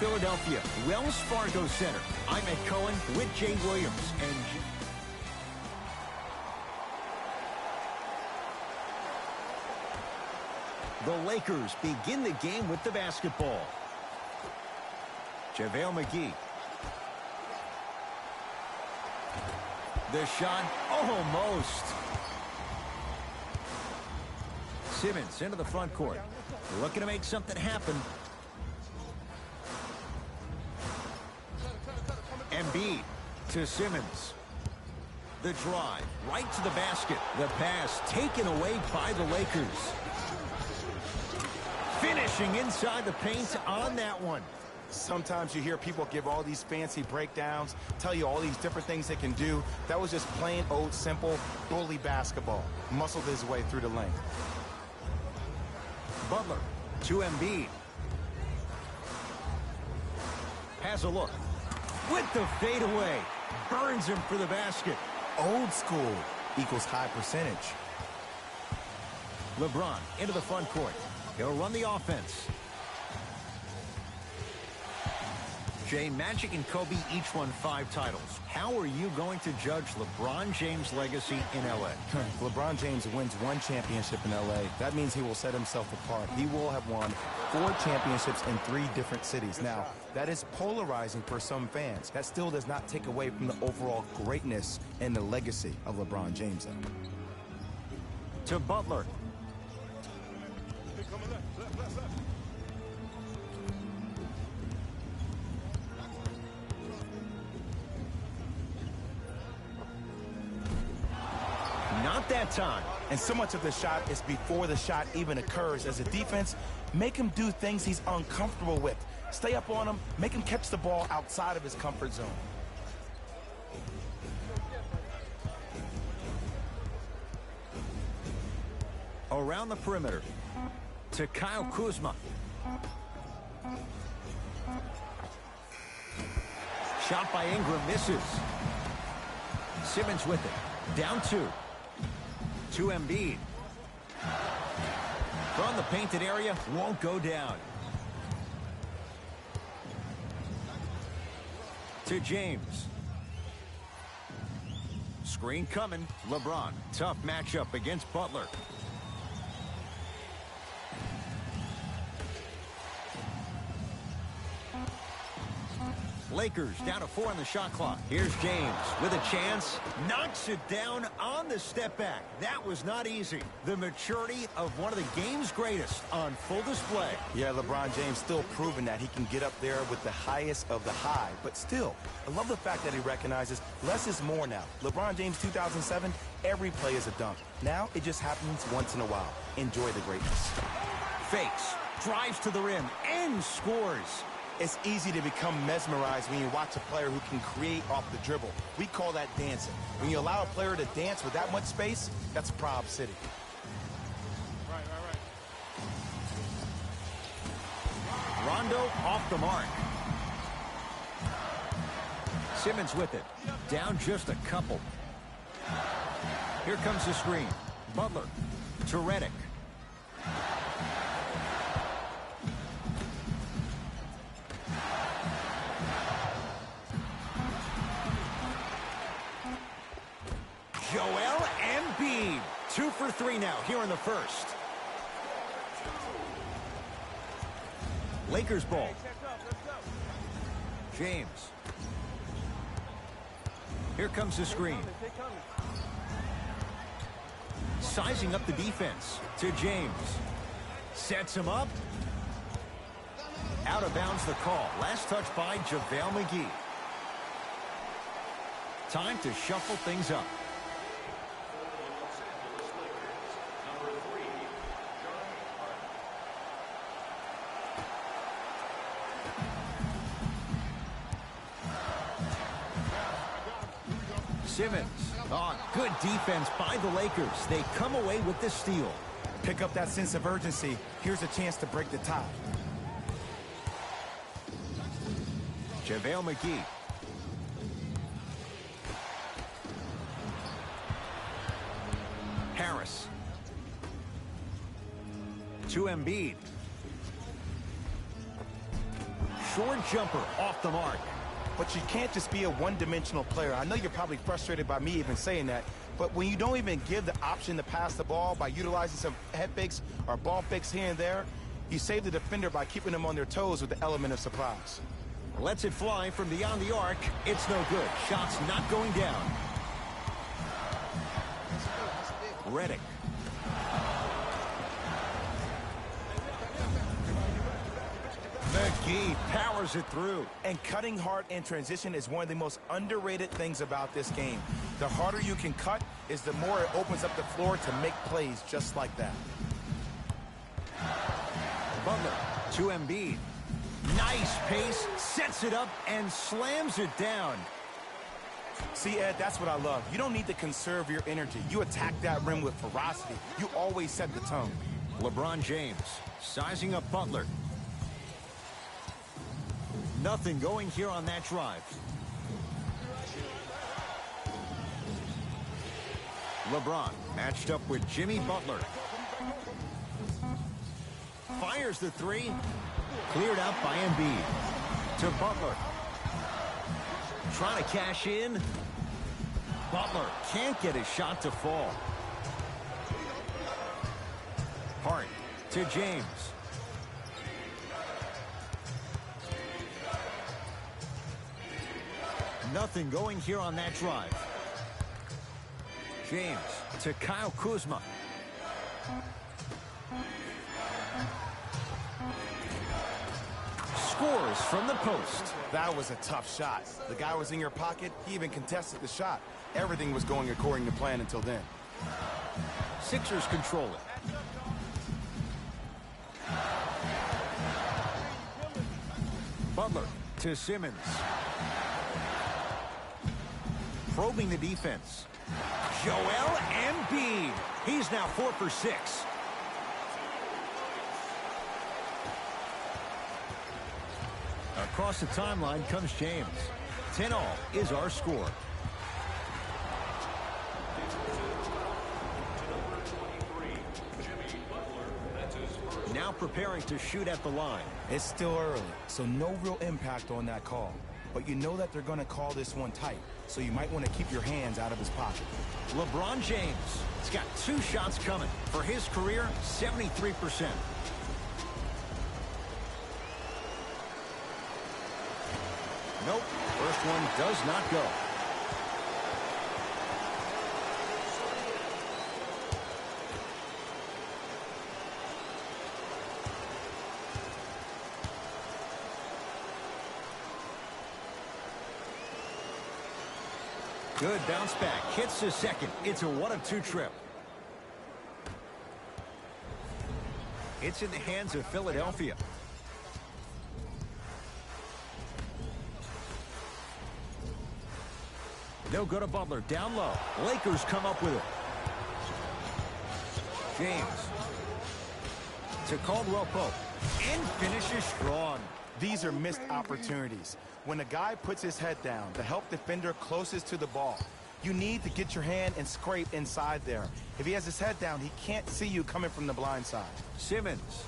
Philadelphia, Wells Fargo Center. I'm Ed Cohen with Jay Williams. And the Lakers begin the game with the basketball. JaVale McGee. The shot, almost. Simmons into the front court. Looking to make something happen. Embiid to Simmons. The drive, right to the basket. The pass taken away by the Lakers. Finishing inside the paint on that one. Sometimes you hear people give all these fancy breakdowns, tell you all these different things they can do. That was just plain old simple bully basketball. Muscled his way through the lane. Butler to Embiid. Has a look. With the fadeaway. Burns him for the basket. Old school equals high percentage. LeBron into the front court. He'll run the offense. Jay, Magic and Kobe each won 5 titles. How are you going to judge LeBron James' legacy in L.A.? LeBron James wins 1 championship in L.A. That means he will set himself apart. He will have won 4 championships in 3 different cities. Now, that is polarizing for some fans. That still does not take away from the overall greatness and the legacy of LeBron James, though. To Butler. Not that time. And so much of the shot is before the shot even occurs. As a defense, make him do things he's uncomfortable with. Stay up on him, make him catch the ball outside of his comfort zone. Around the perimeter to Kyle Kuzma. Shot by Ingram misses. Simmons with it. Down 2. To Embiid. From the painted area, won't go down. To James. Screen coming. LeBron. Tough matchup against Butler. Lakers down to 4 on the shot clock. Here's James with a chance. Knocks it down on the step back. That was not easy. The maturity of one of the game's greatest on full display. Yeah, LeBron James still proving that he can get up there with the highest of the high. But still, I love the fact that he recognizes less is more now. LeBron James 2007, every play is a dunk. Now it just happens once in a while. Enjoy the greatness. Fakes. Drives to the rim and scores. It's easy to become mesmerized when you watch a player who can create off the dribble. We call that dancing. When you allow a player to dance with that much space, that's Prob City. Rondo off the mark. Simmons with it. Down just a couple. Here comes the screen. Butler to Redick. Joel Embiid. 2 for 3 now here in the first. Lakers ball. James. Here comes the screen. Sizing up the defense to James. Sets him up. Out of bounds the call. Last touch by JaVale McGee. Time to shuffle things up. Simmons. Oh, good defense by the Lakers. They come away with the steal. Pick up that sense of urgency. Here's a chance to break the tie. JaVale McGee. Harris. To Embiid. short jumper off the mark. But you can't just be a one-dimensional player. I know you're probably frustrated by me even saying that, but when you don't even give the option to pass the ball by utilizing some head fakes or ball fakes here and there, you save the defender by keeping them on their toes with the element of surprise. Lets it fly from beyond the arc. It's no good. Shot's not going down. Reddick. McGee powers it through. And cutting hard in transition is one of the most underrated things about this game. The harder you can cut is the more it opens up the floor to make plays just like that. Butler to Embiid. Nice pace, sets it up, and slams it down. See, Ed, that's what I love. You don't need to conserve your energy. You attack that rim with ferocity. You always set the tone. LeBron James sizing up Butler. Nothing going here on that drive. LeBron matched up with Jimmy Butler. Fires the three. Cleared out by Embiid. To Butler. Trying to cash in. Butler can't get his shot to fall. Hart to James. Nothing going here on that drive. James to Kyle Kuzma. Scores from the post. That was a tough shot. The guy was in your pocket. He even contested the shot. Everything was going according to plan until then. Sixers control it. Butler to Simmons. Probing the defense. Joel Embiid. He's now 4 for 6. Across the timeline comes James. 10-all is our score. Now preparing to shoot at the line. It's still early, so no real impact on that call. But you know that they're going to call this one tight, so you might want to keep your hands out of his pocket. LeBron James has got 2 shots coming. For his career, 73%. Nope, first one does not go. Good bounce back, hits the second. It's a 1-of-2 trip. It's in the hands of Philadelphia. They'll go to Butler, down low. Lakers come up with it. James to Caldwell Pope, and finishes strong. These are missed opportunities. When a guy puts his head down, the help defender closest to the ball, you need to get your hand and scrape inside there. If he has his head down, he can't see you coming from the blind side. Simmons.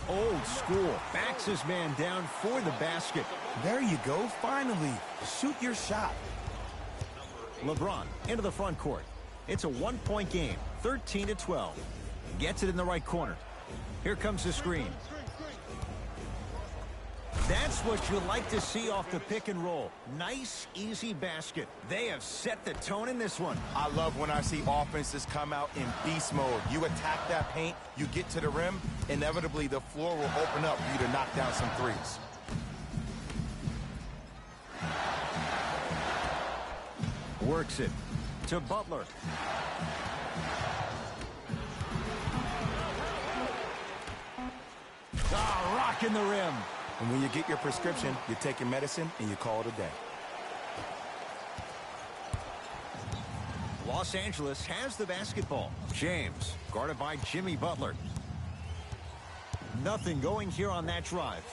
Old school. Backs his man down for the basket. There you go. Finally. Shoot your shot. LeBron into the front court. It's a 1-point game. 13-12. Gets it in the right corner. Here comes the screen. That's what you like to see off the pick and roll. Nice, easy basket. They have set the tone in this one. I love when I see offenses come out in beast mode. You attack that paint, you get to the rim, inevitably the floor will open up for you to knock down some threes. Works it to Butler. Rocking the rim. And when you get your prescription, you take your medicine and you call it a day. Los Angeles has the basketball. James, guarded by Jimmy Butler. Nothing going here on that drive.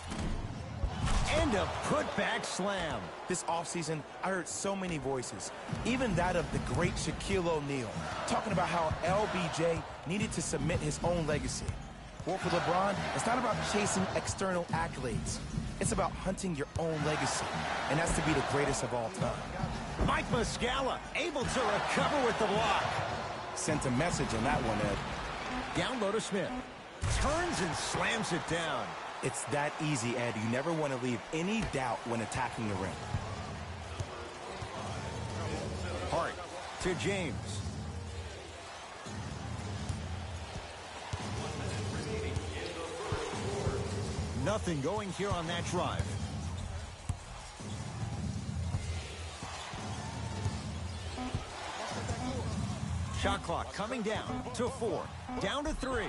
And a putback slam. This offseason, I heard so many voices, even that of the great Shaquille O'Neal, talking about how LBJ needed to cement his own legacy. Well, for LeBron, it's not about chasing external accolades. It's about hunting your own legacy, and that's to be the greatest of all time. Mike Muscala able to recover with the block. Sent a message in that one, Ed. Down low to Smith. Turns and slams it down. It's that easy, Ed. You never want to leave any doubt when attacking the rim. Hart to James. Nothing going here on that drive. Shot clock coming down to 4. Down to 3.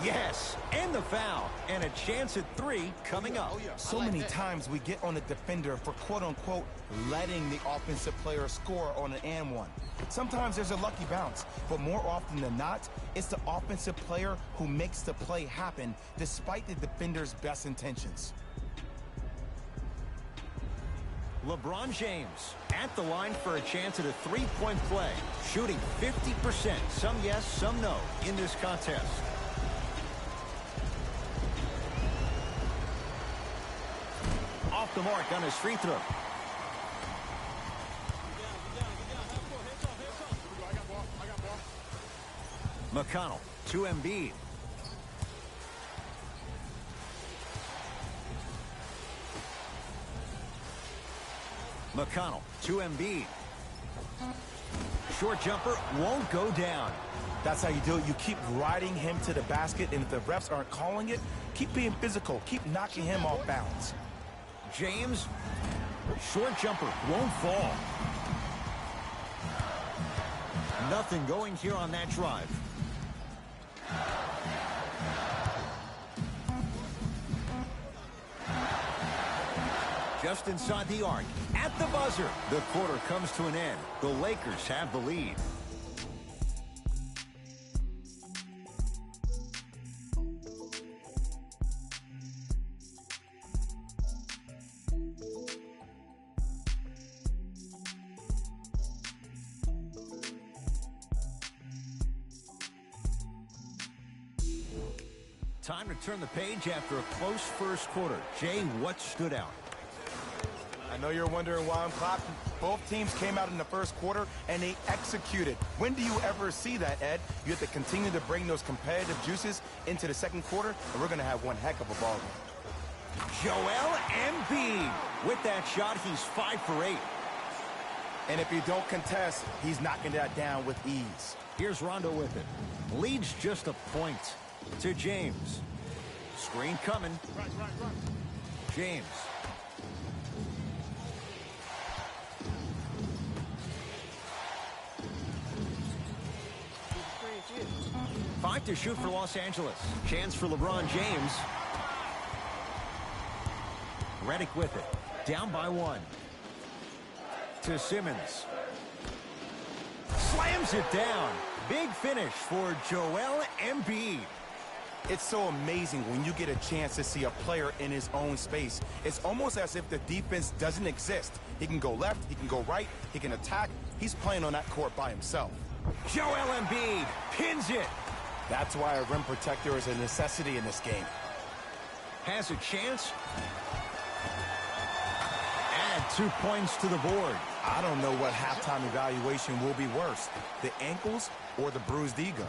Yes, and the foul. And a chance at 3 coming up. So many times we get on the defender for quote-unquote letting the offensive player score on an and one. Sometimes there's a lucky bounce, but more often than not, it's the offensive player who makes the play happen despite the defender's best intentions. LeBron James at the line for a chance at a three-point play. Shooting 50%, some yes, some no in this contest. Off the mark on his free throw. McConnell to Embiid. McConnell to Embiid. Short jumper won't go down. That's how you do it. You keep riding him to the basket, and if the refs aren't calling it, keep being physical. Keep knocking him off balance. James, short jumper won't fall. Nothing going here on that drive. Just inside the arc, at the buzzer. The quarter comes to an end. The Lakers have the lead. Time to turn the page after a close first quarter. Jay, what stood out? I know you're wondering why I'm clapping. Both teams came out in the first quarter, and they executed. When do you ever see that, Ed? You have to continue to bring those competitive juices into the second quarter, and we're going to have one heck of a ball game. Joel Embiid. With that shot, he's 5 for 8. And if you don't contest, he's knocking that down with ease. Here's Rondo with it. Leads just a point to James. Screen coming. James. Five to shoot for Los Angeles. Chance for LeBron James. Redick with it. Down by 1. To Simmons. Slams it down. Big finish for Joel Embiid. It's so amazing when you get a chance to see a player in his own space. It's almost as if the defense doesn't exist. He can go left, he can go right, he can attack. He's playing on that court by himself. Joel Embiid pins it. That's why a rim protector is a necessity in this game. Has a chance. Add 2 points to the board. I don't know what halftime evaluation will be worse, the ankles or the bruised ego.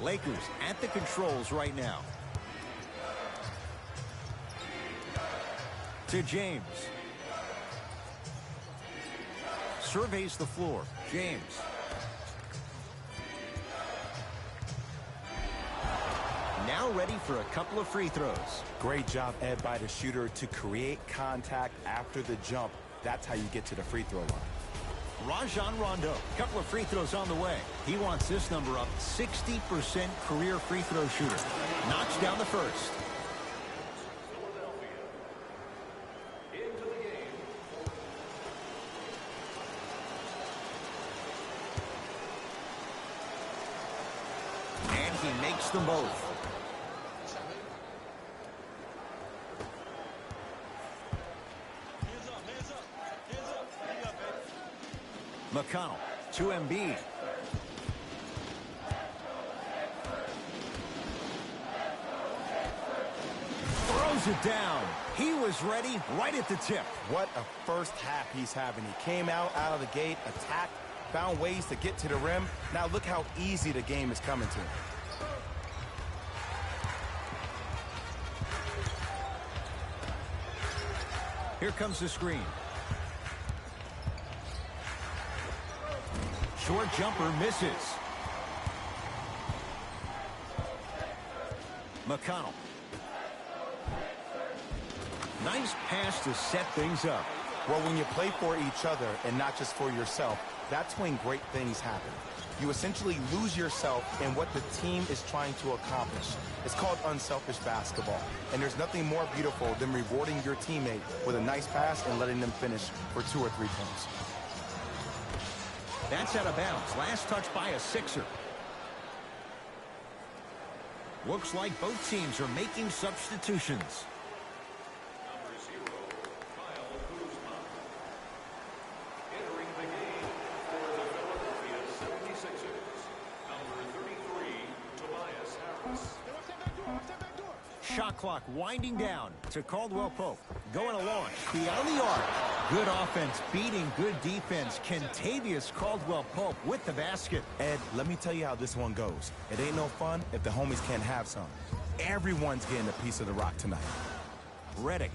Lakers at the controls right now. To James. Surveys the floor. James. Now ready for a couple of free throws. Great job, Ed, by the shooter to create contact after the jump. That's how you get to the free throw line. Rajon Rondo, couple of free throws on the way. He wants this number up. 60% career free throw shooter. Knocks down the first. And he makes them both. McConnell to Embiid. Throws it down. He was ready right at the tip. What a first half he's having. He came out of the gate, attacked, found ways to get to the rim. Now look how easy the game is coming to him. Here comes the screen. Short jumper misses. McConnell. Nice pass to set things up. Well, when you play for each other and not just for yourself, that's when great things happen. You essentially lose yourself in what the team is trying to accomplish. It's called unselfish basketball. And there's nothing more beautiful than rewarding your teammate with a nice pass and letting them finish for 2 or 3 points. That's out of bounds. Last touch by a Sixer. Looks like both teams are making substitutions. Shot clock winding down to Caldwell Pope. Going to launch beyond the arc. Good offense beating good defense. Kentavious Caldwell Pope with the basket. Ed, let me tell you how this one goes. It ain't no fun if the homies can't have some. Everyone's getting a piece of the rock tonight. Redick.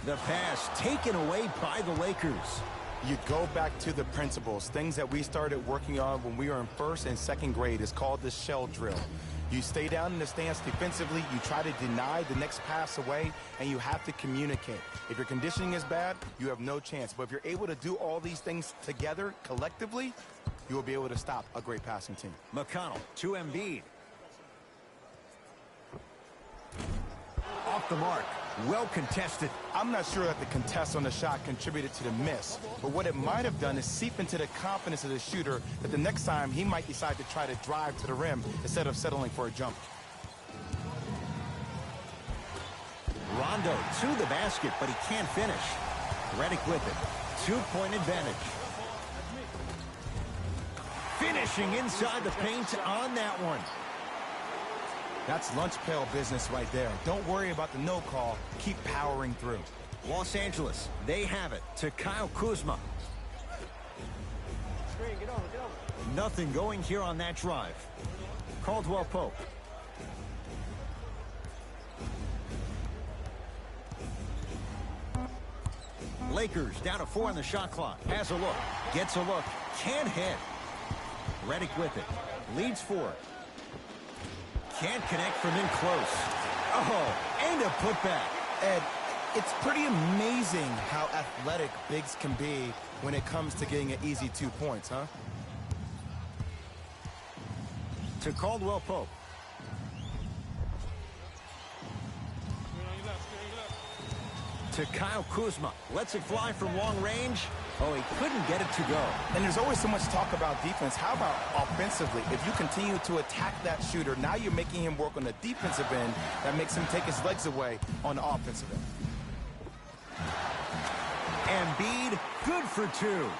The pass taken away by the Lakers. You go back to the principles, things that we started working on when we were in 1st and 2nd grade. It's called the shell drill. You stay down in the stance defensively, you try to deny the next pass away, and you have to communicate. If your conditioning is bad, you have no chance. But if you're able to do all these things together, collectively, you will be able to stop a great passing team. McConnell to Embiid. Off the mark. Well contested. I'm not sure that the contest on the shot contributed to the miss, but what it might have done is seep into the confidence of the shooter that the next time he might decide to try to drive to the rim instead of settling for a jump. Rondo to the basket, but he can't finish. Redick with it. 2-point advantage. Finishing inside the paint on that one. That's lunch pail business right there. Don't worry about the no call. Keep powering through. Los Angeles, they have it to Kyle Kuzma. Get over. Nothing going here on that drive. Caldwell Pope. Lakers down to 4 on the shot clock. Has a look. Gets a look. Can't hit. Redick with it. Leads 4. Can't connect from in close. Oh, and a putback. Ed, it's pretty amazing how athletic bigs can be when it comes to getting an easy 2 points, huh? To Caldwell Pope. To Kyle Kuzma. Lets it fly from long range. Oh, he couldn't get it to go. And there's always so much talk about defense. How about offensively? If you continue to attack that shooter, now you're making him work on the defensive end. That makes him take his legs away on the offensive end. Embiid, good for 2.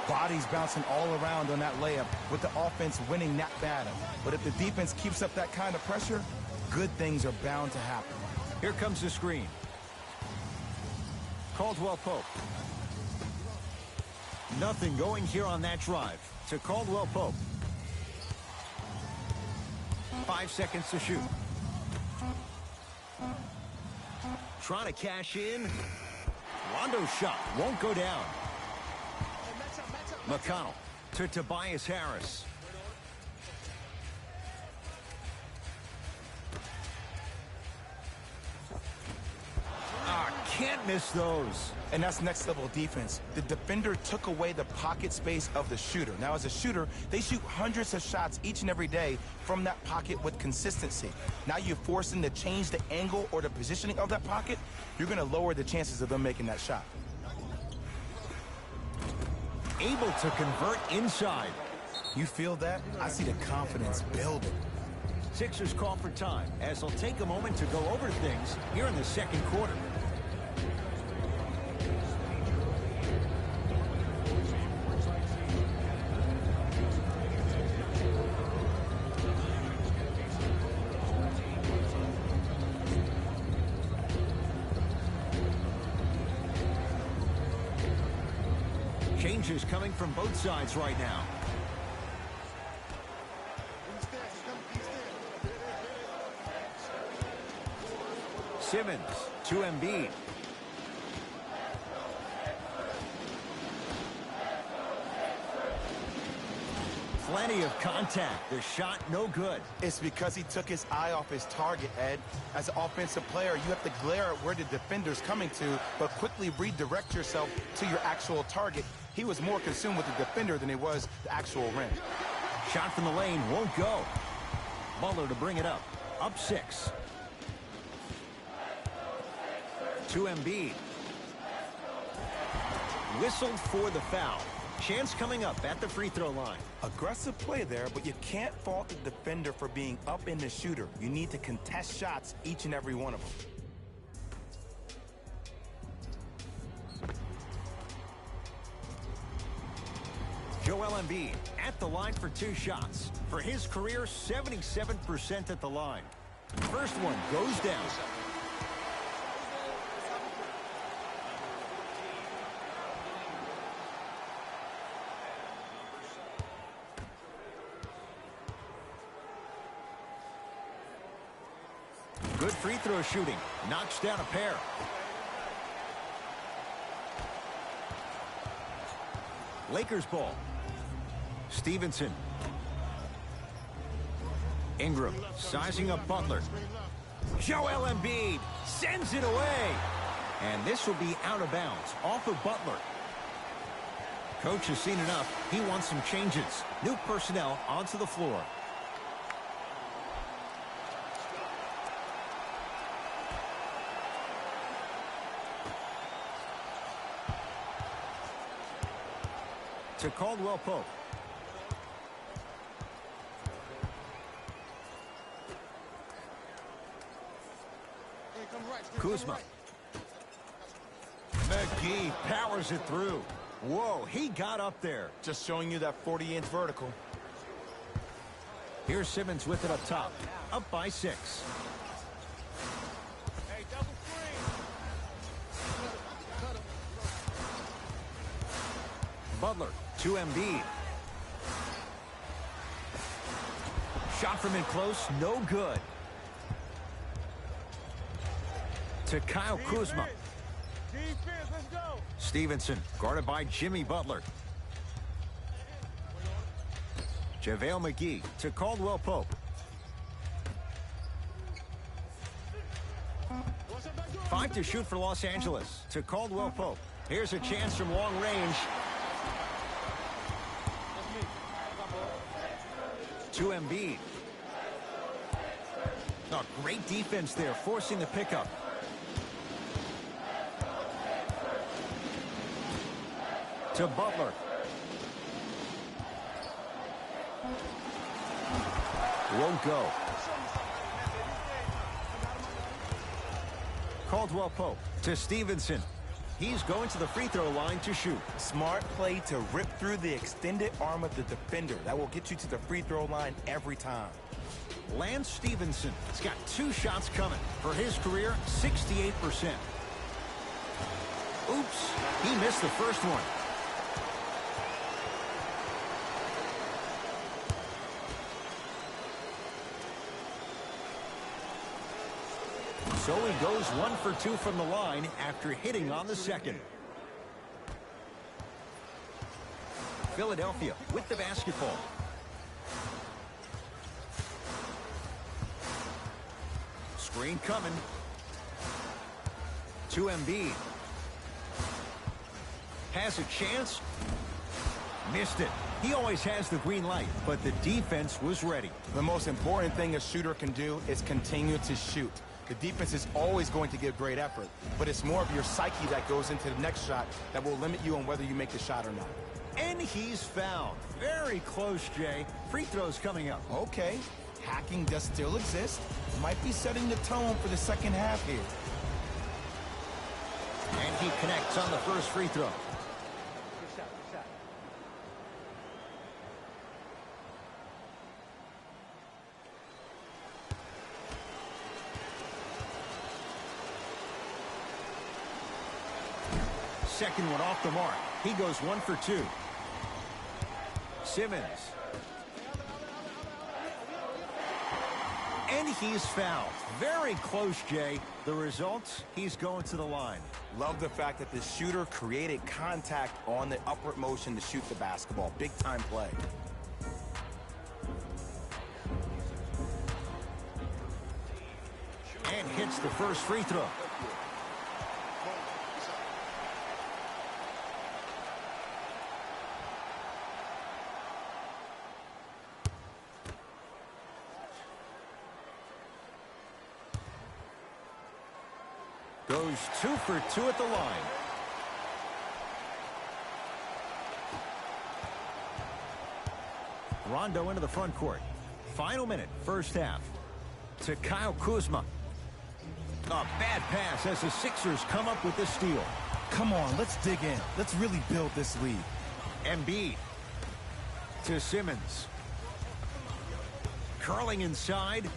Bodies bouncing all around on that layup with the offense winning that battle. But if the defense keeps up that kind of pressure, good things are bound to happen. Here comes the screen. Caldwell Pope. Nothing going here on that drive. To Caldwell Pope. 5 seconds to shoot. Trying to cash in. Rondo's shot won't go down. McConnell to Tobias Harris. Can't miss those. And that's next level defense. The defender took away the pocket space of the shooter. Now as a shooter, they shoot hundreds of shots each and every day from that pocket with consistency. Now you're forcing to change the angle or the positioning of that pocket. You're going to lower the chances of them making that shot. Able to convert inside. You feel that? I see the confidence building. Sixers call for time as they'll take a moment to go over things here in the second quarter. Changes coming from both sides right now. Simmons to Embiid. Plenty of contact. The shot no good. It's because he took his eye off his target, Ed. As an offensive player, you have to glare at where the defender's coming to, but quickly redirect yourself to your actual target. He was more consumed with the defender than he was the actual rim. Shot from the lane won't go. Butler to bring it up. Up 6. To Embiid. Whistled for the foul. Chance coming up at the free throw line. Aggressive play there, but you can't fault the defender for being up in the shooter. You need to contest shots, each and every one of them. Joel Embiid at the line for 2 shots. For his career, 77% at the line. First one goes down. Good free throw shooting. Knocks down a pair. Lakers ball. Stevenson. Ingram sizing up Butler. Joel Embiid sends it away. And this will be out of bounds off of Butler. Coach has seen enough. He wants some changes. New personnel onto the floor. To Caldwell Pope. Kuzma. McGee powers it through. Whoa, he got up there. Just showing you that 40-inch vertical. Here's Simmons with it up top. Up by 6. Butler to Embiid. Shot from in close, no good. To Kyle Kuzma. Stevenson guarded by Jimmy Butler. JaVale McGee to Caldwell Pope. Five to shoot for Los Angeles. To Caldwell Pope. Here's a chance from long range. To Embiid. Oh, great defense there, forcing the pickup. To Butler. Won't go. Caldwell Pope to Stevenson. He's going to the free throw line to shoot. Smart play to rip through the extended arm of the defender. That will get you to the free throw line every time. Lance Stevenson has got 2 shots coming. For his career, 68%. Oops, he missed the first one. So he goes 1 for 2 from the line after hitting on the second. Philadelphia with the basketball. Screen coming. To Embiid. Has a chance. Missed it. He always has the green light, but the defense was ready. The most important thing a shooter can do is continue to shoot. The defense is always going to give great effort, but it's more of your psyche that goes into the next shot that will limit you on whether you make the shot or not. And he's fouled. Very close, Jay. Free throws coming up. Okay, hacking does still exist. Might be setting the tone for the second half here. And he connects on the first free throw. Second one off the mark. He goes 1 for 2. Simmons. And he's fouled. Very close, Jay. The result, he's going to the line. Love the fact that the shooter created contact on the upward motion to shoot the basketball. Big-time play. And hits the first free throw. Goes 2 for 2 at the line. Rondo into the front court. Final minute, first half. To Kyle Kuzma. A bad pass as the Sixers come up with the steal. Come on, let's dig in. Let's really build this lead. Embiid. To Simmons. Curling inside.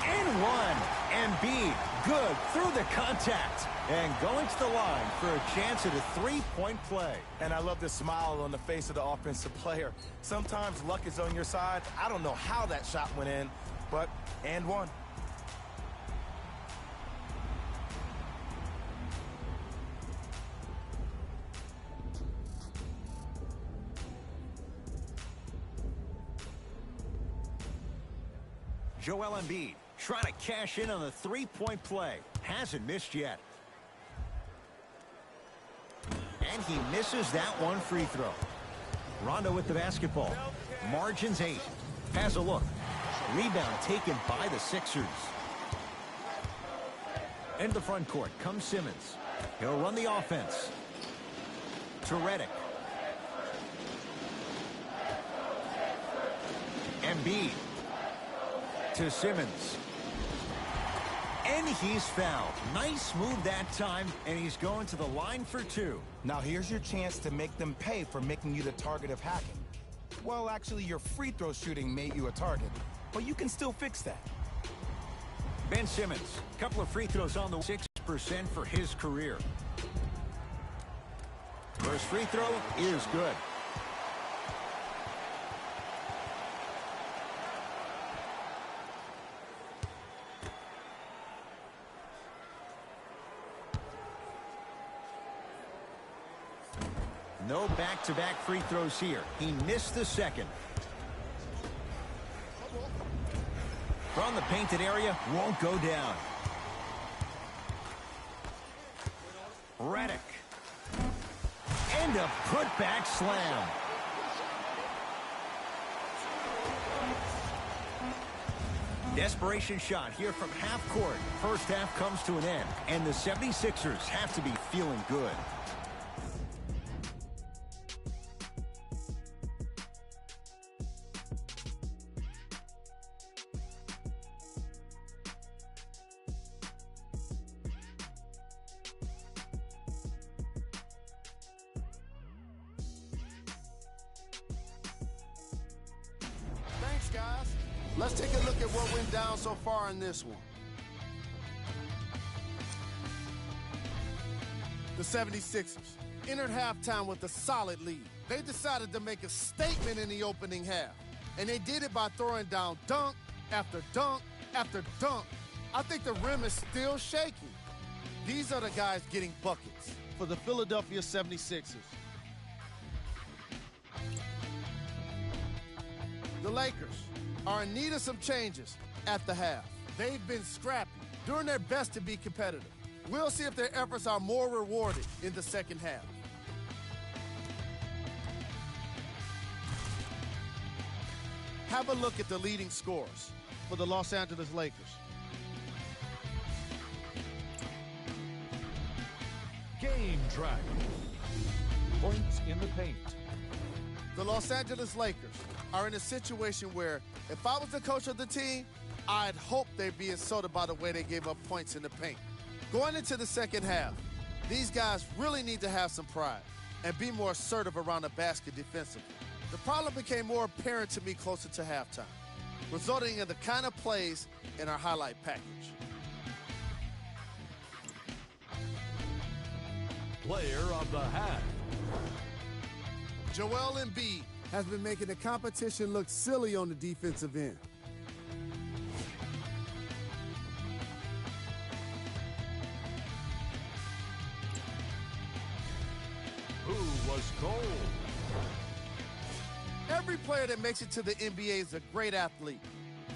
And one. Embiid, good through the contact. And going to the line for a chance at a three-point play. And I love the smile on the face of the offensive player. Sometimes luck is on your side. I don't know how that shot went in, but and one. Joel Embiid trying to cash in on the three-point play. Hasn't missed yet. And he misses that one free throw. Rondo with the basketball. Margins 8. Has a look. Rebound taken by the Sixers. Into the front court comes Simmons. He'll run the offense. To Redick. Embiid. To Simmons. And he's fouled. Nice move that time, and he's going to the line for 2. Now here's your chance to make them pay for making you the target of hacking. Well, actually, your free throw shooting made you a target, but you can still fix that. Ben Simmons, couple of free throws on the 6% for his career. First free throw is good. No back-to-back free throws here. He missed the second. From the painted area, won't go down. Redick. And a putback slam. Desperation shot here from half court. First half comes to an end, and the 76ers have to be feeling good. Thanks, guys. Let's take a look at what went down so far in this one. The 76ers entered halftime with a solid lead. They decided to make a statement in the opening half, and they did it by throwing down dunk after dunk after dunk. I think the rim is still shaking. These are the guys getting buckets for the Philadelphia 76ers. The Lakers are in need of some changes at the half. They've been scrappy, doing their best to be competitive. We'll see if their efforts are more rewarded in the second half. Have a look at the leading scorers for the Los Angeles Lakers. Game track. Points in the paint. The Los Angeles Lakers are in a situation where if I was the coach of the team, I'd hope they'd be insulted by the way they gave up points in the paint. Going into the second half, these guys really need to have some pride and be more assertive around the basket defensively. The problem became more apparent to me closer to halftime, resulting in the kind of plays in our highlight package. player of the half. Joel Embiid has been making the competition look silly on the defensive end. Who was cold? Every player that makes it to the NBA is a great athlete,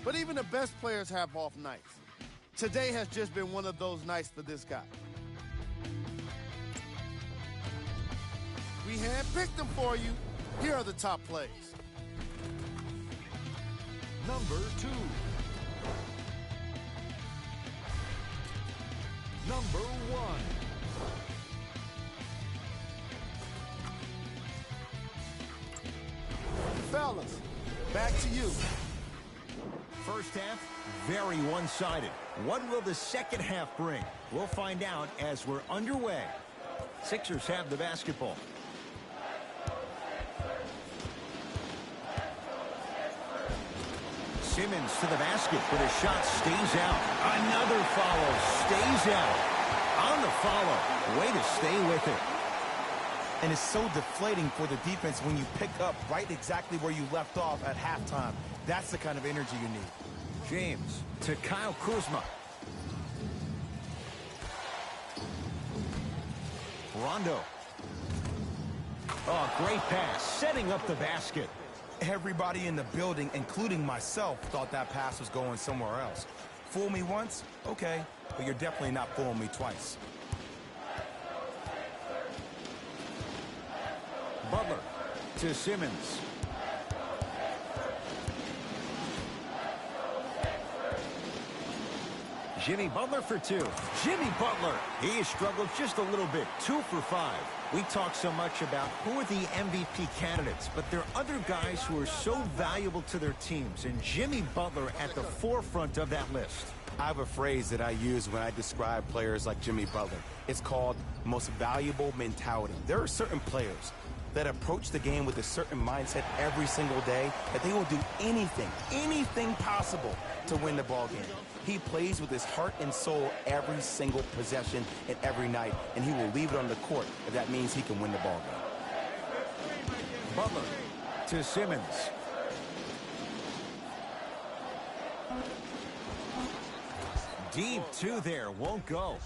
but even the best players have off nights. Today has just been one of those nights for this guy. We handpicked them for you. Here are the top plays. Number 2. Number 1. Fellas, back to you. First half, very one-sided. What will the second half bring? We'll find out as we're underway. Sixers have the basketball. Simmons to the basket, but his shot stays out. Another follow, stays out. On the follow, way to stay with it. And it's so deflating for the defense when you pick up right exactly where you left off at halftime. That's the kind of energy you need. James to Kyle Kuzma. Rondo. Oh, great pass, setting up the basket. Everybody in the building, including myself, thought that pass was going somewhere else. Fool me once? Okay, but you're definitely not fooling me twice. Butler to Simmons. Jimmy Butler for 2. Jimmy Butler. He has struggled just a little bit. 2 for 5. We talk so much about who are the MVP candidates, but there are other guys who are so valuable to their teams, and Jimmy Butler at the forefront of that list. I have a phrase that I use when I describe players like Jimmy Butler. It's called most valuable mentality. There are certain players that approach the game with a certain mindset every single day that they will do anything possible to win the ball game. He plays with his heart and soul every single possession and every night, and he will leave it on the court if that means he can win the ball game. Butler to Simmons. Deep 2 there, won't go.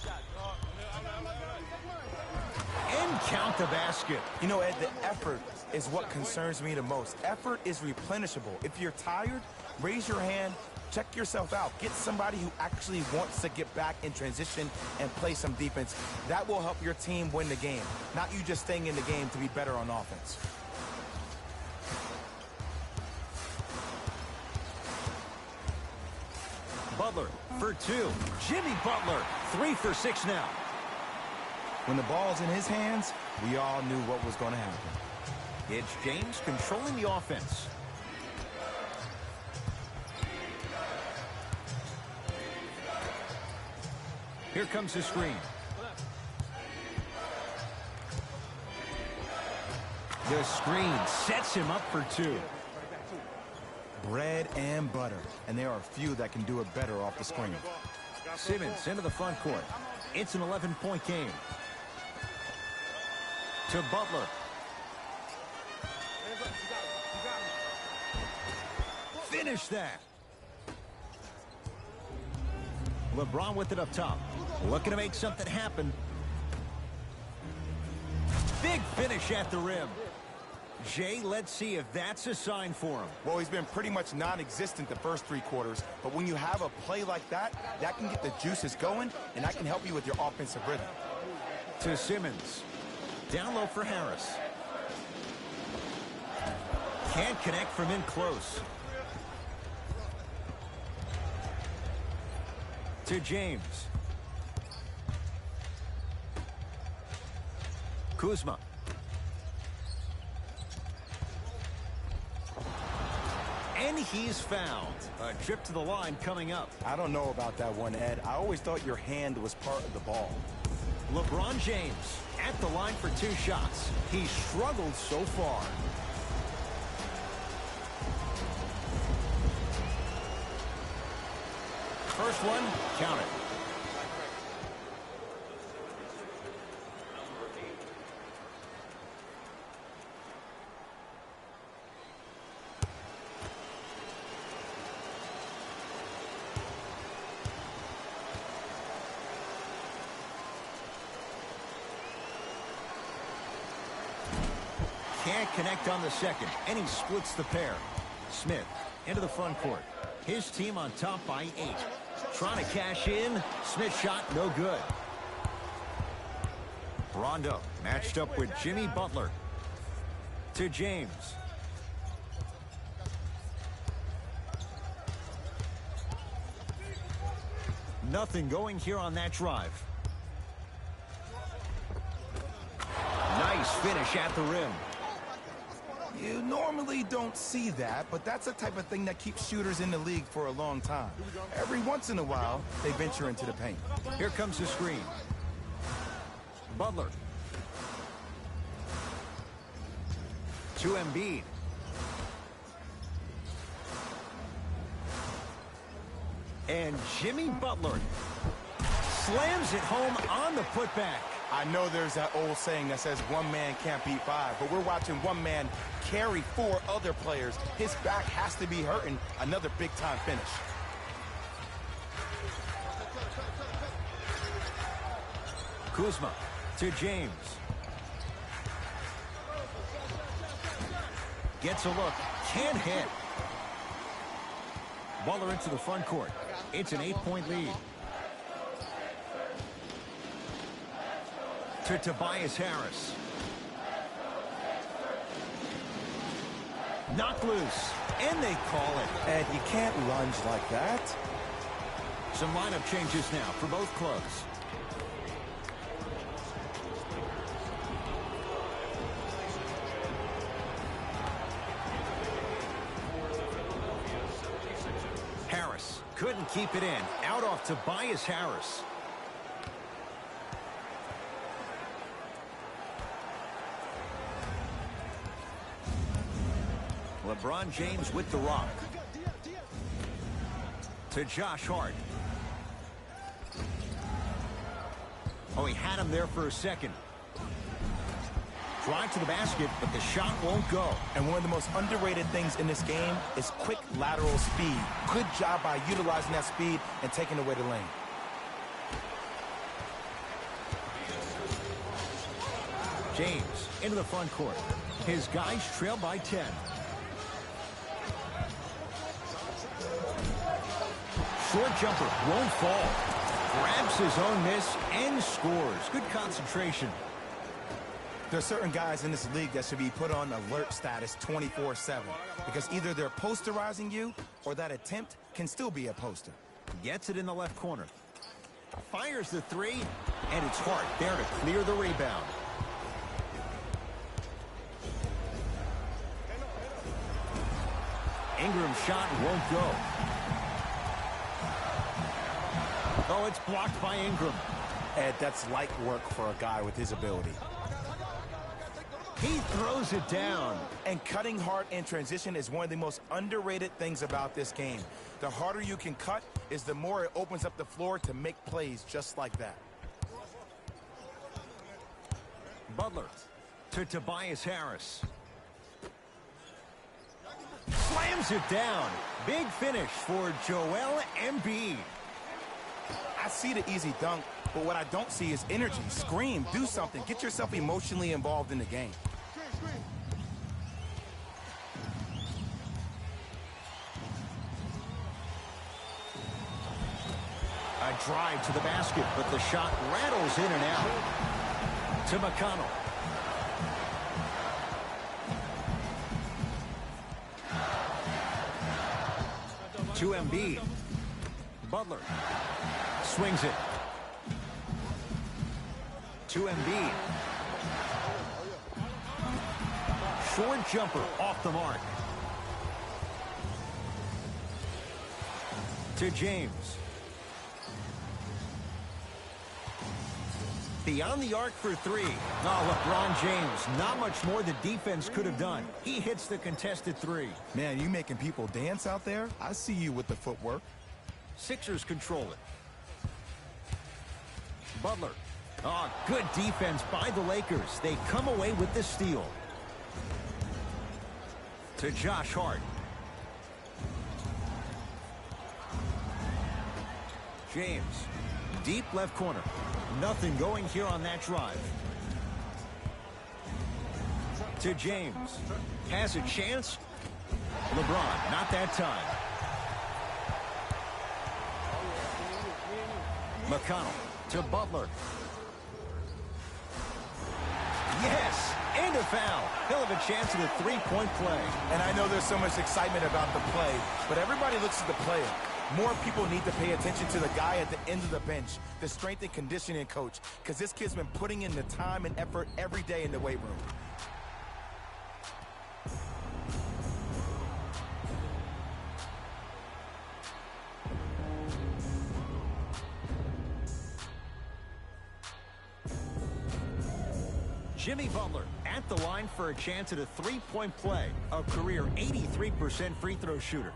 And count the basket. You know, Ed, the effort is what concerns me the most. Effort is replenishable. If you're tired, raise your hand, check yourself out. Get somebody who actually wants to get back in transition and play some defense. That will help your team win the game, not you just staying in the game to be better on offense. Butler for 2. Jimmy Butler, 3 for 6 now. When the ball's in his hands, we all knew what was going to happen. It's James controlling the offense. Here comes the screen. The screen sets him up for 2. Bread and butter, and there are few that can do it better off the screen. Simmons into the front court. It's an 11-point game. To Butler. Finish that. LeBron with it up top. Looking to make something happen. Big finish at the rim. Jay, let's see if that's a sign for him. Well, he's been pretty much non-existent the first 3 quarters, but when you have a play like that, that can get the juices going, and that can help you with your offensive rhythm. To Simmons. Down low for Harris. Can't connect from in close. To James. Kuzma. And he's fouled. A trip to the line coming up. I don't know about that one, Ed. I always thought your hand was part of the ball. LeBron James at the line for 2 shots. He struggled so far. First one, count it. Can't connect on the second, and he splits the pair. Smith into the front court. His team on top by 8. Trying to cash in. Smith shot no good. Rondo matched up with Jimmy Butler. To James. Nothing going here on that drive. Nice finish at the rim. You normally don't see that, but that's the type of thing that keeps shooters in the league for a long time. Every once in a while, they venture into the paint. Here comes the screen. Butler. To Embiid. And Jimmy Butler slams it home on the putback. I know there's that old saying that says one man can't beat 5, but we're watching one man carry 4 other players. His back has to be hurting. Another big-time finish. Kuzma to James. Gets a look. Can't hit. Butler into the front court. It's an 8-point lead. To Tobias Harris. Knocked loose. And they call it. And you can't lunge like that. Some lineup changes now for both clubs. Harris couldn't keep it in. Out off Tobias Harris. LeBron James with the rock. To Josh Hart. Oh, he had him there for a second. Drive to the basket, but the shot won't go. And one of the most underrated things in this game is quick lateral speed. Good job by utilizing that speed and taking away the lane. James into the front court. His guys trail by 10. Short jumper won't fall. Grabs his own miss and scores. Good concentration. There are certain guys in this league that should be put on alert status 24/7 because either they're posterizing you or that attempt can still be a poster. Gets it in the left corner. Fires the 3, and it's Hart there to clear the rebound. Ingram's shot won't go. Oh, it's blocked by Ingram. And that's light work for a guy with his ability. He throws it down. And cutting hard in transition is one of the most underrated things about this game. The harder you can cut is the more it opens up the floor to make plays just like that. Butler to Tobias Harris. Slams it down. Big finish for Joel Embiid. I see the easy dunk, but what I don't see is energy. Scream, do something. Get yourself emotionally involved in the game. A drive to the basket, but the shot rattles in and out. To McConnell. To Embiid. Butler. Swings it. To Embiid. Short jumper off the mark. To James. Beyond the arc for 3. Oh, LeBron James. Not much more the defense could have done. He hits the contested 3. Man, you making people dance out there? I see you with the footwork. Sixers control it. Butler. Oh, good defense by the Lakers. They come away with the steal. To Josh Hart. James. Deep left corner. Nothing going here on that drive. To James. Has a chance. LeBron, not that time. McConnell to Butler. Yes, and a foul. He'll have a chance at a three-point play. And I know there's so much excitement about the play, but everybody looks at the player. More people need to pay attention to the guy at the end of the bench, the strength and conditioning coach, because this kid's been putting in the time and effort every day in the weight room. Jimmy Butler at the line for a chance at a three-point play. A career 83% free throw shooter.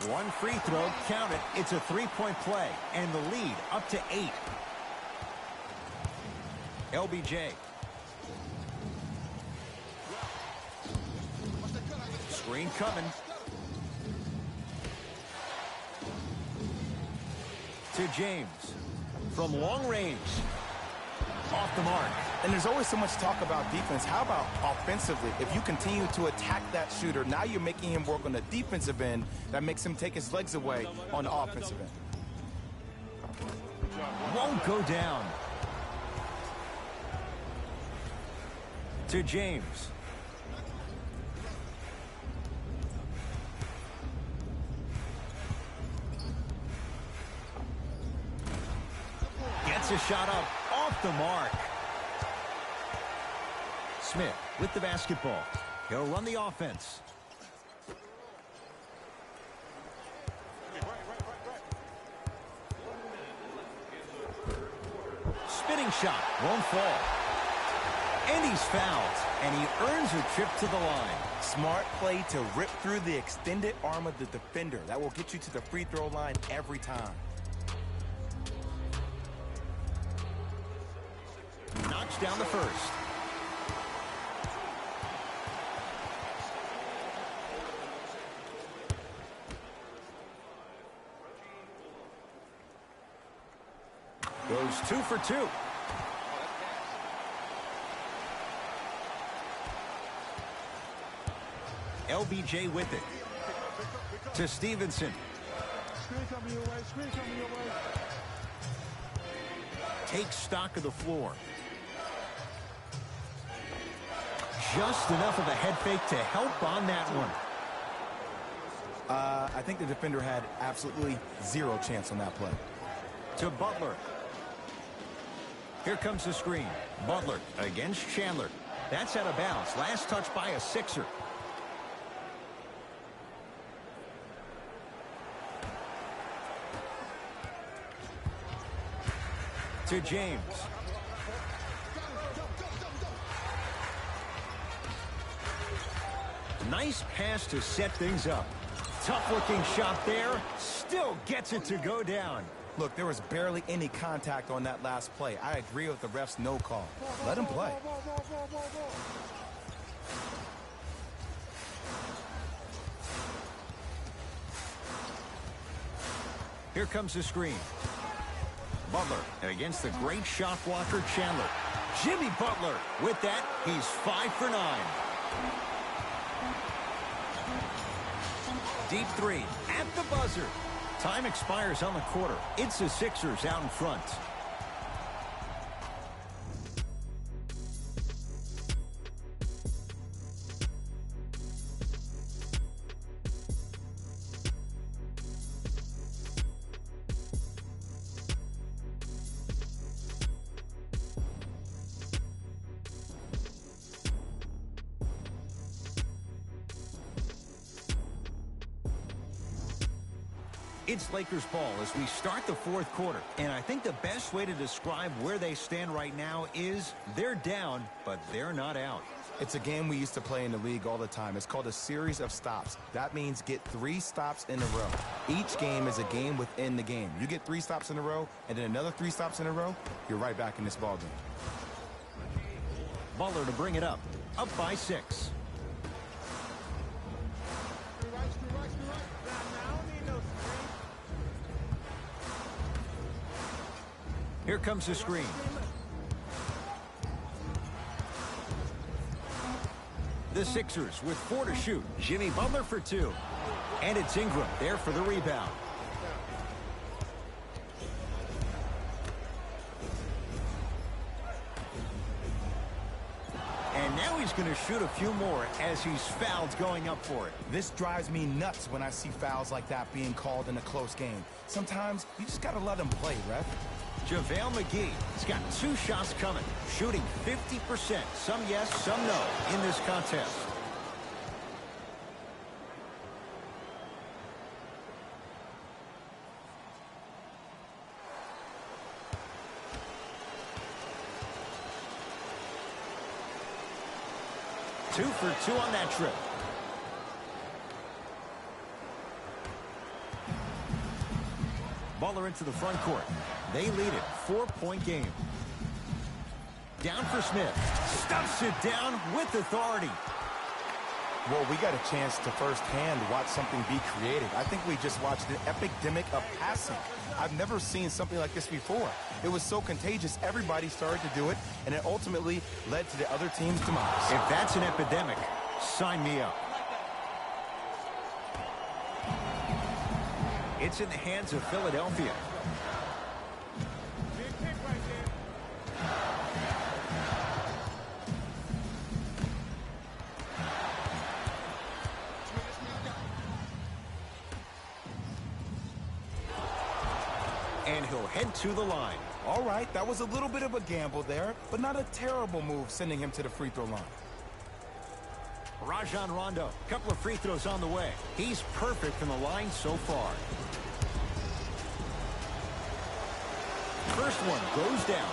One free throw, count it. It's a three-point play, and the lead up to 8. LBJ. Screen coming. To James. From long range. Off the mark. And there's always so much talk about defense. How about offensively? If you continue to attack that shooter, now you're making him work on the defensive end. That makes him take his legs away on the offensive end. Won't go down. To James. Gets a shot up. Off the mark. Smith with the basketball. He'll run the offense. Spinning shot. Won't fall. And he's fouled. And he earns a trip to the line. Smart play to rip through the extended arm of the defender. That will get you to the free throw line every time. Knocks down the first. Goes 2 for 2. LBJ with it. To Stevenson. Takes stock of the floor. Just enough of a head fake to help on that one. I think the defender had absolutely zero chance on that play. To Butler. Here comes the screen. Butler against Chandler. That's out of bounds. Last touch by a Sixer. To James. Nice pass to set things up. Tough-looking shot there. Still gets it to go down. Look, there was barely any contact on that last play. I agree with the ref's no call. Let him play. Here comes the screen. Butler against the great shot blocker, Chandler. Jimmy Butler. With that, he's 5 for 9. Deep three at the buzzer. Time expires on the quarter. It's the Sixers out in front. It's Lakers ball as we start the fourth quarter. And I think the best way to describe where they stand right now is they're down, but they're not out. It's a game we used to play in the league all the time. It's called a series of stops. That means get 3 stops in a row. Each game is a game within the game. You get 3 stops in a row, and then another 3 stops in a row, you're right back in this ball game. Butler to bring it up by 6. Here comes the screen. The Sixers with 4 to shoot. Jimmy Butler for 2. And it's Ingram there for the rebound. And now he's going to shoot a few more as he's fouled going up for it. This drives me nuts when I see fouls like that being called in a close game. Sometimes you just got to let them play, ref. JaVale McGee has got 2 shots coming, shooting 50%. Some yes, some no in this contest. Two for 2 on that trip. Butler into the front court. They lead it. 4-point game. Down for Smith. Stuffs it down with authority. Well, we got a chance to firsthand watch something be created. I think we just watched an epidemic of passing. I've never seen something like this before. It was so contagious, everybody started to do it, and it ultimately led to the other team's demise. If that's an epidemic, sign me up. It's in the hands of Philadelphia. And he'll head to the line. All right, that was a little bit of a gamble there, but not a terrible move sending him to the free throw line. Rajon Rondo, couple of free throws on the way. He's perfect from the line so far. First one goes down.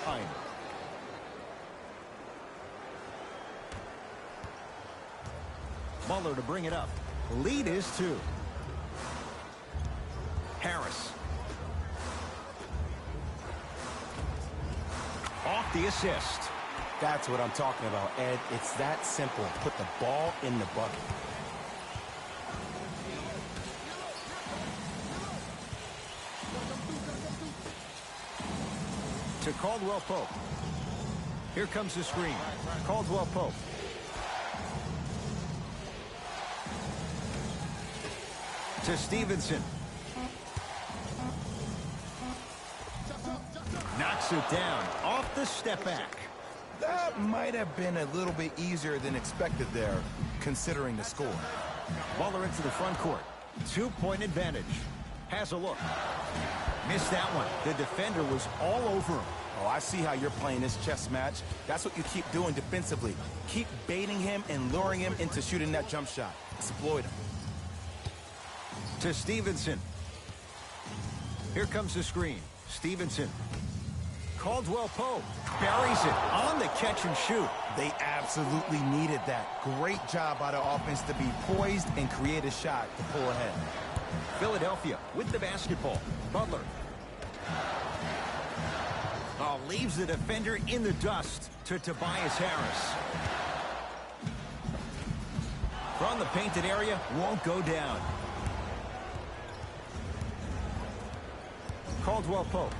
Fine. Butler to bring it up. Lead is 2. Harris. Off the assist. That's what I'm talking about, Ed. It's that simple. Put the ball in the bucket. To Caldwell Pope. Here comes the screen. Caldwell Pope. To Stevenson. Knocks it down off the step back. That might have been a little bit easier than expected there, considering the score. Butler into the front court. 2-point advantage. Has a look. Missed that one. The defender was all over him. Oh, I see how you're playing this chess match. That's what you keep doing defensively. Keep baiting him and luring him into shooting that jump shot. Exploit him. To Stevenson. Here comes the screen. Stevenson. Caldwell Pope buries it on the catch and shoot. They absolutely needed that. Great job by the offense to be poised and create a shot to pull ahead. Philadelphia with the basketball. Butler. Oh, leaves the defender in the dust to Tobias Harris. From the painted area, won't go down. Caldwell Pope.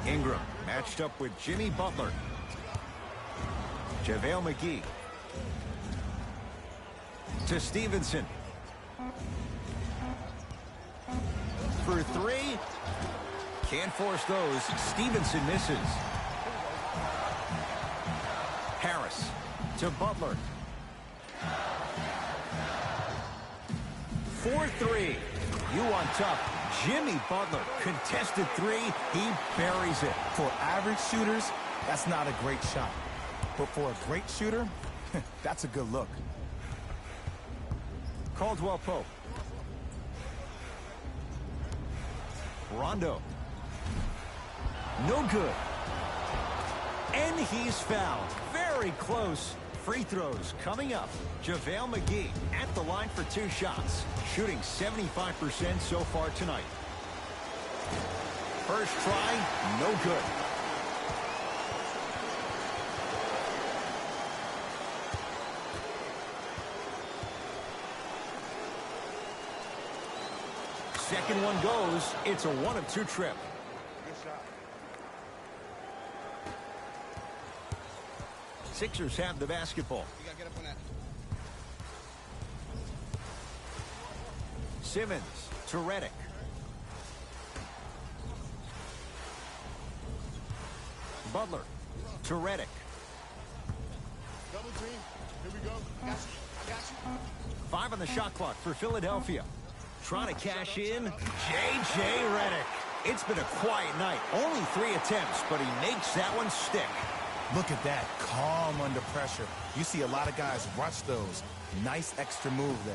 Ingram matched up with Jimmy Butler. JaVale McGee. To Stevenson. For 3. Can't force those. Stevenson misses. Harris to Butler. 4-3. You on top. Jimmy Butler, contested 3. He buries it. For average shooters, that's not a great shot. But for a great shooter, that's a good look. Caldwell Pope. Rondo. No good. And he's fouled. Very close. Free throws coming up. JaVale McGee at the line for 2 shots. Shooting 75% so far tonight. First try, no good. Second one goes. It's a 1 of 2 trip. Sixers have the basketball. You gotta get up on that. Simmons to Redick. Butler to Redick. Double team. Here we go. I got you. 5 on the shot clock for Philadelphia. Trying to cash in, J.J. Redick. It's been a quiet night. Only 3 attempts, but he makes that one stick. Look at that, calm under pressure. You see a lot of guys rush those. Nice extra move there.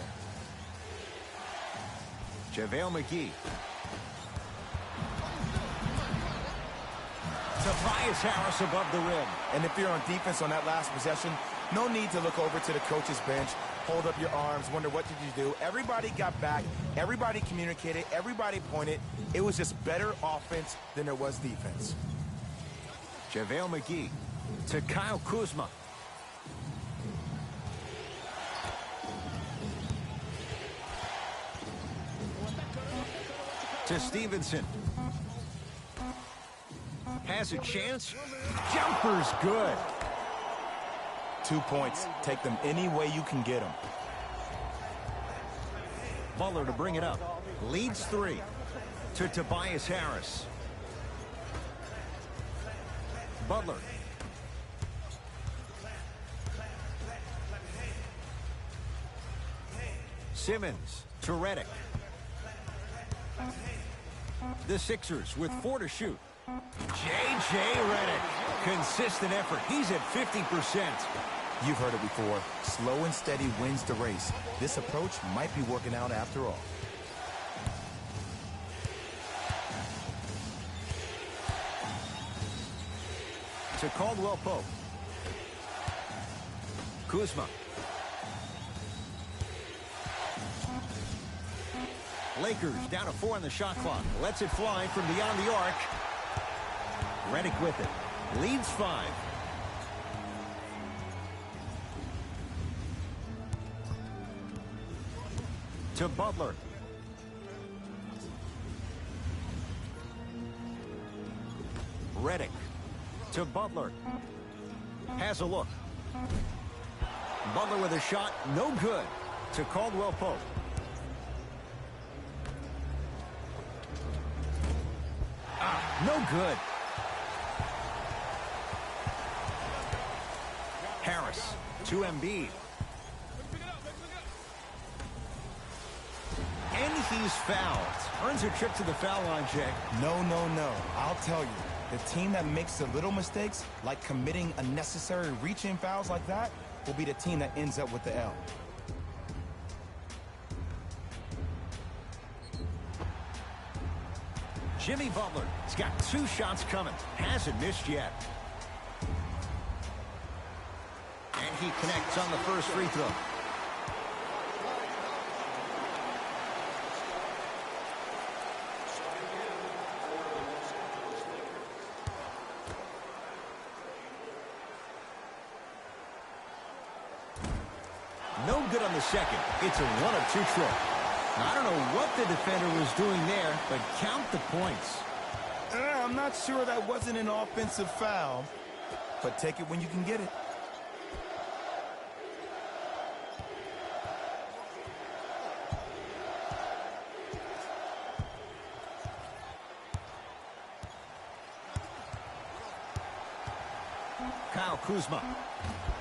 JaVale McGee. Tobias Harris above the rim. And if you're on defense on that last possession, no need to look over to the coach's bench, hold up your arms, wonder what did you do. Everybody got back, everybody communicated, everybody pointed. It was just better offense than there was defense. JaVale McGee to Kyle Kuzma. To Stevenson. Has a chance. Jumper's good. 2 points. Take them any way you can get them. Butler to bring it up. Leads 3 to Tobias Harris. Butler. Simmons to Redick. The Sixers with 4 to shoot. J.J. Redick. Consistent effort. He's at 50%. You've heard it before. Slow and steady wins the race. This approach might be working out after all. To Caldwell Pope. Kuzma. Lakers down to 4 on the shot clock. Lets it fly from beyond the arc. Redick with it. Leads 5. To Butler. Redick to Butler. Has a look. Butler with a shot. No good. To Caldwell Pope. No good. Harris to Embiid. And he's fouled. Earns a trip to the foul line, Jay. No. I'll tell you. The team that makes the little mistakes, like committing unnecessary reach-in fouls like that, will be the team that ends up with the L. Jimmy Butler has got 2 shots coming. Hasn't missed yet. And he connects on the first free throw. No good on the second. It's a 1 of 2 trip. I don't know what the defender was doing there, but count the points. I'm not sure that wasn't an offensive foul, but take it when you can get it. Kyle Kuzma.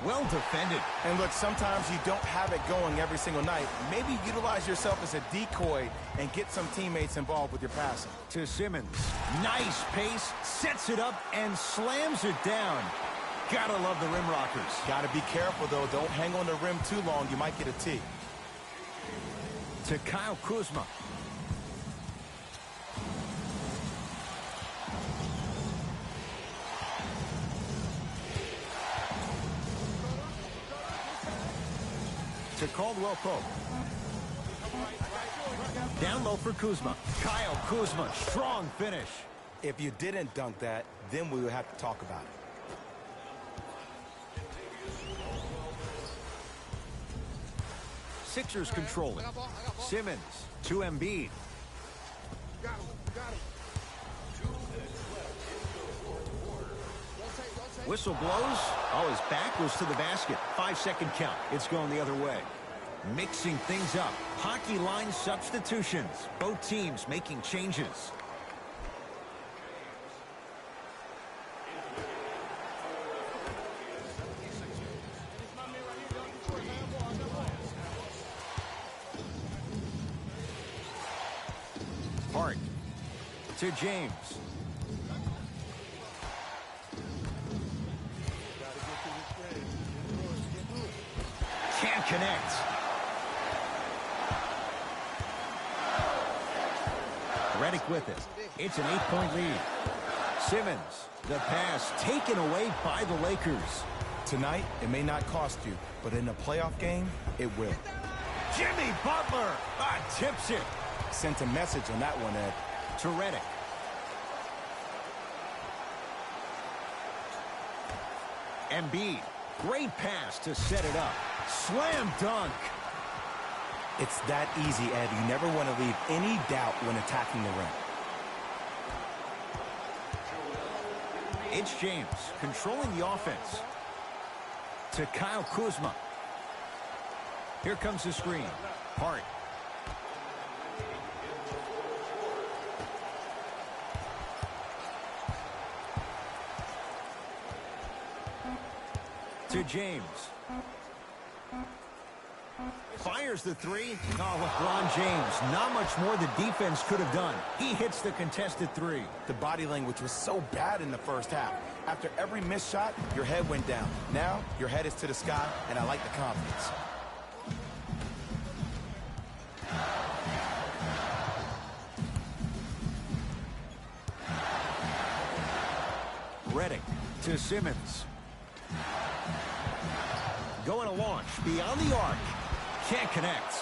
Well defended. And look, sometimes you don't have it going every single night. Maybe utilize yourself as a decoy and get some teammates involved with your passing. To Simmons. Nice pace. Sets it up and slams it down. Gotta love the rim rockers. Gotta be careful, though. Don't hang on the rim too long. You might get a tee. To Kyle Kuzma. To Caldwell Pope. Down low for Kuzma. Kyle Kuzma, strong finish. If you didn't dunk that, then we would have to talk about it. Sixers controlling. Simmons to Embiid. Got him. Got him. Whistle blows. Oh, his back was to the basket. 5-second count. It's going the other way. Mixing things up. Hockey line substitutions. Both teams making changes. Hart to James. Can't connect. Redick with it. It's an 8-point lead. Simmons, the pass taken away by the Lakers. Tonight, it may not cost you, but in a playoff game, it will. Jimmy Butler tips it. Sent a message on that one, Ed. To Redick. Embiid, great pass to set it up. Slam dunk. It's that easy, Ed. You never want to leave any doubt when attacking the rim. It's James controlling the offense. To Kyle Kuzma. Here comes the screen. Hart. To James. Fires the three. Oh, LeBron James. Not much more the defense could have done. He hits the contested three. The body language was so bad in the first half. After every missed shot, your head went down. Now, your head is to the sky, and I like the confidence. Redick to Simmons. Going to launch beyond the arc. Can't connect.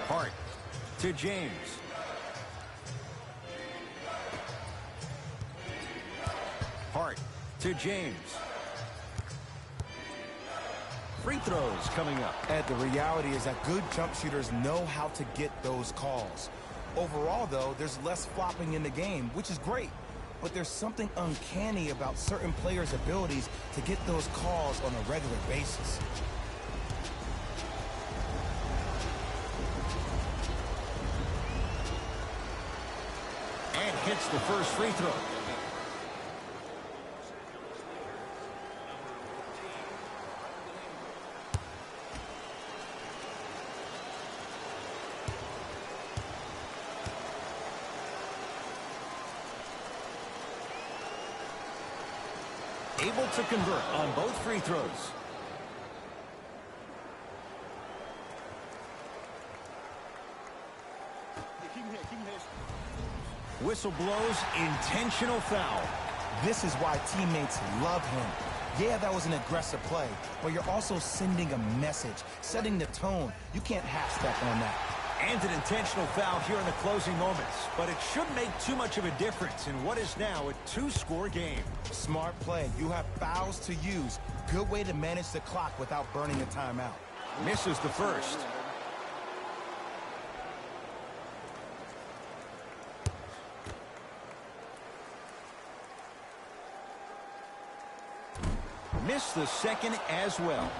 Hart to James. Hart to James. Free throws coming up. Ed, the reality is that good jump shooters know how to get those calls. Overall, though, there's less flopping in the game, which is great. But there's something uncanny about certain players' abilities to get those calls on a regular basis. And hits the first free throw. Able to convert on both free throws. Whistle blows, intentional foul. This is why teammates love him. Yeah, that was an aggressive play, but you're also sending a message, setting the tone. You can't half-step on that. And an intentional foul here in the closing moments. But it shouldn't make too much of a difference in what is now a two-score game. Smart play. You have fouls to use. Good way to manage the clock without burning a timeout. Misses the first. Missed the second as well.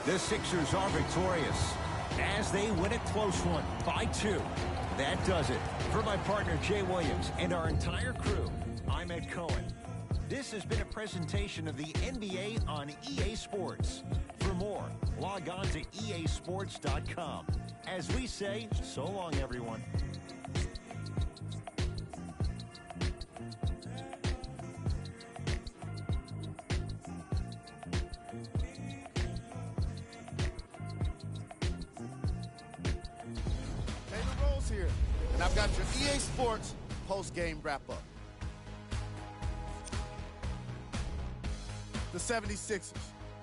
The Sixers are victorious as they win a close one by 2. That does it. For my partner Jay Williams and our entire crew, I'm Ed Cohen. This has been a presentation of the NBA on EA Sports. For more, log on to easports.com. As we say, so long, everyone. Here, and I've got your EA Sports post-game wrap-up. The 76ers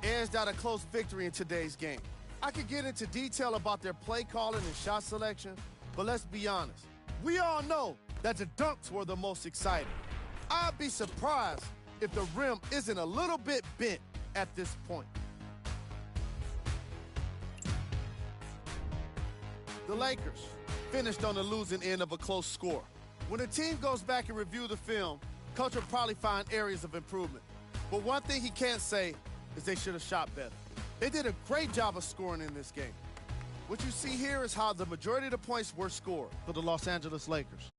edged out a close victory in today's game. I could get into detail about their play calling and shot selection, but let's be honest. We all know that the dunks were the most exciting. I'd be surprised if the rim isn't a little bit bent at this point. The Lakers finished on the losing end of a close score. When a team goes back and review the film, coach will probably find areas of improvement. But one thing he can't say is they should have shot better. They did a great job of scoring in this game. What you see here is how the majority of the points were scored for the Los Angeles Lakers.